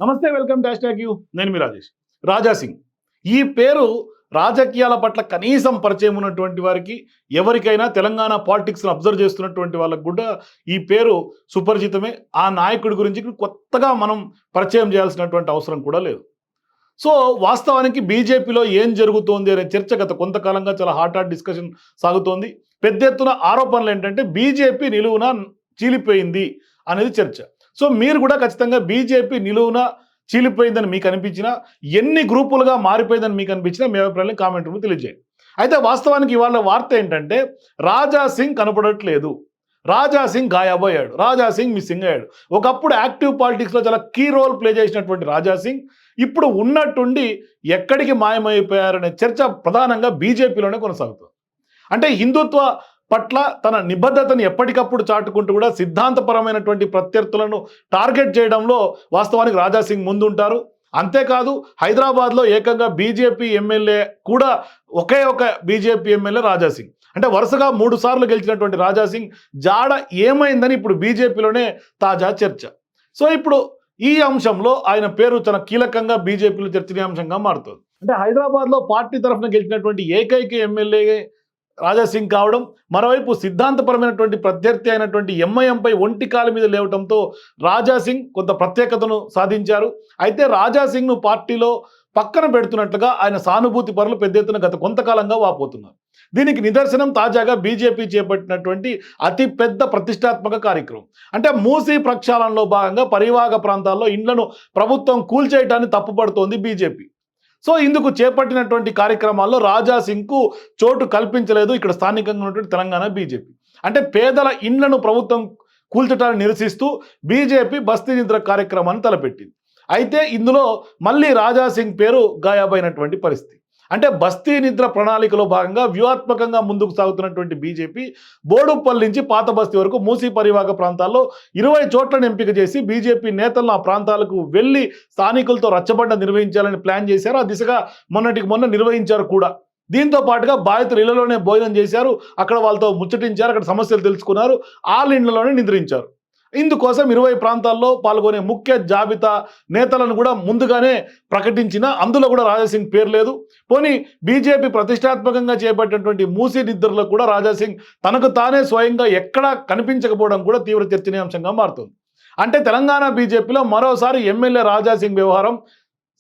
నమస్తే, welcome to you. నేను మీ రాజేష్. రాజా సింగ్ ఈ పేరు రాజకీయాల పట్ల కనీసం పరిచయం ఉన్నటువంటి వారికి, ఎవరికైనా తెలంగాణ పాలిటిక్స్ను అబ్జర్వ్ చేస్తున్నటువంటి వాళ్ళకు కూడా ఈ పేరు సుపరిచితమే. ఆ నాయకుడి గురించి కొత్తగా మనం పరిచయం చేయాల్సినటువంటి అవసరం కూడా లేదు. సో వాస్తవానికి బీజేపీలో ఏం జరుగుతోంది అనే చర్చ గత కొంతకాలంగా చాలా హాట్ డిస్కషన్ సాగుతోంది. పెద్ద ఎత్తున ఆరోపణలు ఏంటంటే బీజేపీ నిలువున చీలిపోయింది అనేది చర్చ. సో మీరు కూడా ఖచ్చితంగా బీజేపీ నిలువున చీలిపోయిందని మీకు అనిపించినా, ఎన్ని గ్రూపులుగా మారిపోయిందని మీకు అనిపించినా మీ అభిప్రాయాన్ని కామెంట్ రూపంలో తెలియజేయండి. అయితే వాస్తవానికి ఇవాళ వార్త ఏంటంటే రాజా సింగ్ కనపడట్లేదు, రాజా సింగ్ గాయబోయాడు, రాజా సింగ్ మిస్సింగ్ అయ్యాడు. ఒకప్పుడు యాక్టివ్ పాలిటిక్స్లో చాలా కీ రోల్ ప్లే చేసినటువంటి రాజా సింగ్ ఇప్పుడు ఉన్నట్టుండి ఎక్కడికి మాయమైపోయారనే చర్చ ప్రధానంగా బీజేపీలోనే కొనసాగుతుంది. అంటే హిందుత్వ పట్ల తన నిబద్ధతను ఎప్పటికప్పుడు చాటుకుంటూ కూడా సిద్ధాంతపరమైనటువంటి ప్రత్యర్థులను టార్గెట్ చేయడంలో వాస్తవానికి రాజా సింగ్ ముందుంటారు. అంతేకాదు హైదరాబాద్లో ఏకంగా బీజేపీ ఎమ్మెల్యే కూడా ఒకే ఒక బీజేపీ ఎమ్మెల్యే రాజా సింగ్. అంటే వరుసగా 3 సార్లు గెలిచినటువంటి రాజా సింగ్ జాడ ఏమైందని ఇప్పుడు బీజేపీలోనే తాజా చర్చ. సో ఇప్పుడు ఈ అంశంలో ఆయన పేరు చాలా కీలకంగా బీజేపీలో చర్చనీయాంశంగా మారుతుంది. అంటే హైదరాబాద్లో పార్టీ తరఫున గెలిచినటువంటి ఏకైక ఎమ్మెల్యే రాజా సింగ్ కావడం, మరోవైపు సిద్ధాంతపరమైనటువంటి ప్రత్యర్థి అయినటువంటి ఎంఐఎంపై ఒంటి కాలు మీద లేవడంతో రాజా సింగ్ కొంత ప్రత్యేకతను సాధించారు. అయితే రాజా సింగ్ను పార్టీలో పక్కన పెడుతున్నట్లుగా ఆయన సానుభూతి పరులు పెద్ద ఎత్తున గత కొంతకాలంగా వాపోతున్నారు. దీనికి నిదర్శనం తాజాగా బీజేపీ చేపట్టినటువంటి అతి పెద్ద ప్రతిష్టాత్మక కార్యక్రమం. అంటే మూసీ ప్రక్షాళనలో భాగంగా పరివాహక ప్రాంతాల్లో ఇండ్లను ప్రభుత్వం కూల్చేయటాన్ని తప్పుపడుతోంది బీజేపీ. సో ఇందుకు చేపట్టినటువంటి కార్యక్రమాల్లో రాజా సింగ్కు చోటు కల్పించలేదు ఇక్కడ స్థానికంగా ఉన్నటువంటి తెలంగాణ బీజేపీ. అంటే పేదల ఇండ్లను ప్రభుత్వం కూల్చటాన్ని నిరసిస్తూ బీజేపీ బస్తీ నిద్ర కార్యక్రమాన్ని తలపెట్టింది. అయితే ఇందులో మళ్ళీ రాజా సింగ్ పేరు గాయబైనటువంటి పరిస్థితి. అంటే బస్తీ నిద్ర ప్రణాళికలో భాగంగా వ్యూహాత్మకంగా ముందుకు సాగుతున్నటువంటి బీజేపీ బోడుప్పల్ నుంచి పాత బస్తీ వరకు మూసీ పరివాహక ప్రాంతాల్లో 20 చోట్లను ఎంపిక చేసి బీజేపీ నేతలను ఆ ప్రాంతాలకు వెళ్లి స్థానికులతో రచ్చబండ నిర్వహించాలని ప్లాన్ చేశారు. ఆ దిశగా మొన్నటికి మొన్న నిర్వహించారు కూడా. దీంతో పాటుగా బాధితులు ఇళ్లలోనే భోజనం చేశారు, అక్కడ వాళ్ళతో ముచ్చటించారు, అక్కడ సమస్యలు తెలుసుకున్నారు, వాళ్ళ ఇళ్లలోనే నిద్రించారు. ఇందుకోసం 20 ప్రాంతాల్లో పాల్గొనే ముఖ్య జాబితా నేతలను కూడా ముందుగానే ప్రకటించిన, అందులో కూడా రాజా సింగ్ పేరు లేదు. పోనీ బీజేపీ ప్రతిష్టాత్మకంగా చేపట్టినటువంటి మూసీ నిద్రలో కూడా రాజా సింగ్ తనకు తానే స్వయంగా ఎక్కడా కనిపించకపోవడం కూడా తీవ్ర చర్చనీయాంశంగా మారుతుంది. అంటే తెలంగాణ బీజేపీలో మరోసారి ఎమ్మెల్యే రాజా సింగ్ వ్యవహారం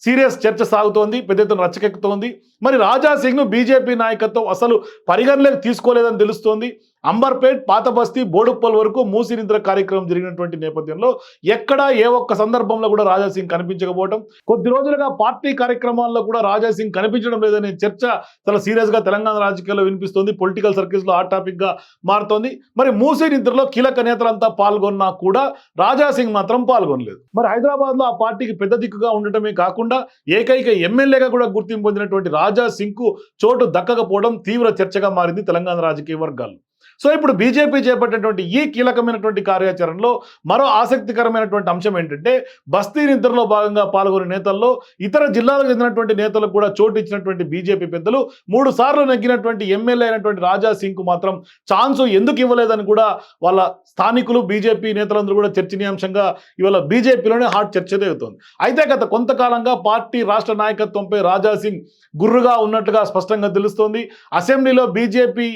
సీరియస్ చర్చ సాగుతోంది, పెద్ద ఎత్తున రచ్చకెక్కుతోంది. మరి రాజా సింగ్ను బీజేపీ నాయకత్వం అసలు పరిగణలోకి తీసుకోలేదని తెలుస్తోంది. అంబర్పేట్, పాత బస్తీ, బోడుప్పల్ వరకు మూసీ నిద్ర కార్యక్రమం జరిగినటువంటి నేపథ్యంలో ఎక్కడా ఏ ఒక్క సందర్భంలో కూడా రాజా సింగ్ కనిపించకపోవడం, కొద్ది రోజులుగా పార్టీ కార్యక్రమాల్లో కూడా రాజా సింగ్ కనిపించడం లేదనే చర్చ చాలా సీరియస్గా తెలంగాణ రాజకీయాల్లో వినిపిస్తోంది. పొలిటికల్ సర్కిల్స్లో హాట్ టాపిక్గా మారుతోంది. మరి మూసీ నిద్రలో కీలక నేతలంతా పాల్గొన్నా కూడా రాజా సింగ్ మాత్రం పాల్గొనలేదు. మరి హైదరాబాద్లో ఆ పార్టీకి పెద్ద దిక్కుగా ఉండటమే కాకుండా ఏకైక ఎమ్మెల్యేగా కూడా గుర్తింపు పొందినటువంటి రాజా సింగ్కు చోటు దక్కకపోవడం తీవ్ర చర్చగా మారింది తెలంగాణ రాజకీయ వర్గాల్లో. సో ఇప్పుడు బీజేపీ చేపట్టినటువంటి ఈ కీలకమైనటువంటి కార్యాచరణలో మరో ఆసక్తికరమైనటువంటి అంశం ఏంటంటే బస్తీ నిద్రలో భాగంగా పాల్గొనే నేతల్లో ఇతర జిల్లాలకు చెందినటువంటి నేతలకు కూడా చోటు ఇచ్చినటువంటి బీజేపీ పెద్దలు 3 సార్లు నెగ్గినటువంటి ఎమ్మెల్యే అయినటువంటి రాజా సింగ్కు మాత్రం ఛాన్సు ఎందుకు ఇవ్వలేదని కూడా వాళ్ళ స్థానికులు బీజేపీ నేతలందరూ కూడా చర్చనీయాంశంగా ఇవాళ బీజేపీలోనే హాట్ చర్చ జరుగుతోంది. అయితే గత కొంతకాలంగా పార్టీ రాష్ట్ర నాయకత్వంపై రాజా సింగ్ గుర్రుగా ఉన్నట్టుగా స్పష్టంగా తెలుస్తోంది. అసెంబ్లీలో బీజేపీ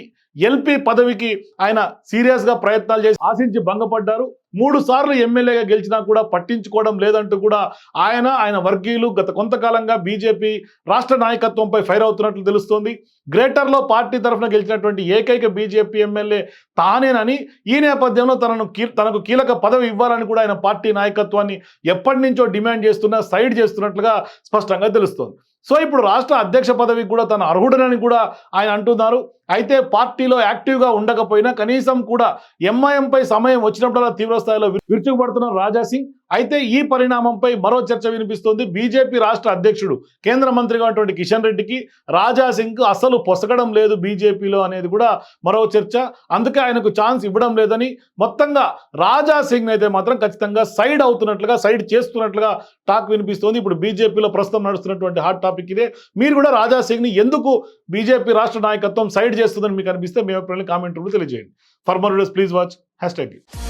ఎల్పీ పదవికి ఆయన సీరియస్గా ప్రయత్నాలు చేసి ఆశించి భంగపడ్డారు. 3 సార్లు ఎమ్మెల్యేగా గెలిచినా కూడా పట్టించుకోవడం లేదంటూ కూడా ఆయన వర్గీయులు గత కొంతకాలంగా బీజేపీ రాష్ట్ర నాయకత్వంపై ఫైర్ అవుతున్నట్లు తెలుస్తోంది. గ్రేటర్లో పార్టీ తరఫున గెలిచినటువంటి ఏకైక బీజేపీ ఎమ్మెల్యే తానేనని, ఈ నేపథ్యంలో తనకు కీలక పదవి ఇవ్వాలని కూడా ఆయన పార్టీ నాయకత్వాన్ని ఎప్పటి నుంచో డిమాండ్ చేస్తున్నా సైడ్ చేస్తున్నట్లుగా స్పష్టంగా తెలుస్తోంది. సో ఇప్పుడు రాష్ట్ర అధ్యక్ష పదవికి కూడా తన అర్హుడనని కూడా ఆయన అంటున్నారు. అయితే పార్టీలో యాక్టివ్గా ఉండకపోయినా కనీసం కూడా ఎంఐఎంపై సమయం వచ్చినప్పుడల్లా తీవ్రస్థాయిలో విరుచుకుపడుతున్న రాజా సింగ్. అయితే ఈ పరిణామంపై మరో చర్చ వినిపిస్తోంది. బీజేపీ రాష్ట్ర అధ్యక్షుడు కేంద్ర మంత్రిగా ఉన్నటువంటి కిషన్ రెడ్డికి రాజా సింగ్కు అసలు పొసగడం లేదు బీజేపీలో అనేది కూడా మరో చర్చ. అందుకే ఆయనకు ఛాన్స్ ఇవ్వడం లేదని మొత్తంగా రాజా సింగ్ అయితే మాత్రం ఖచ్చితంగా సైడ్ చేస్తున్నట్లుగా టాక్ వినిపిస్తోంది. ఇప్పుడు బీజేపీలో ప్రస్తుతం నడుస్తున్నటువంటి హాట్ టాపిక్ ఇదే. మీరు కూడా రాజా సింగ్ని ఎందుకు బీజేపీ రాష్ట్ర నాయకత్వం సైడ్ చేస్తుందని మీకు అనిపిస్తే మీ అభిప్రాయాన్ని కామెంట్ రూపంలో తెలియజేయండి. For more videos please watch #.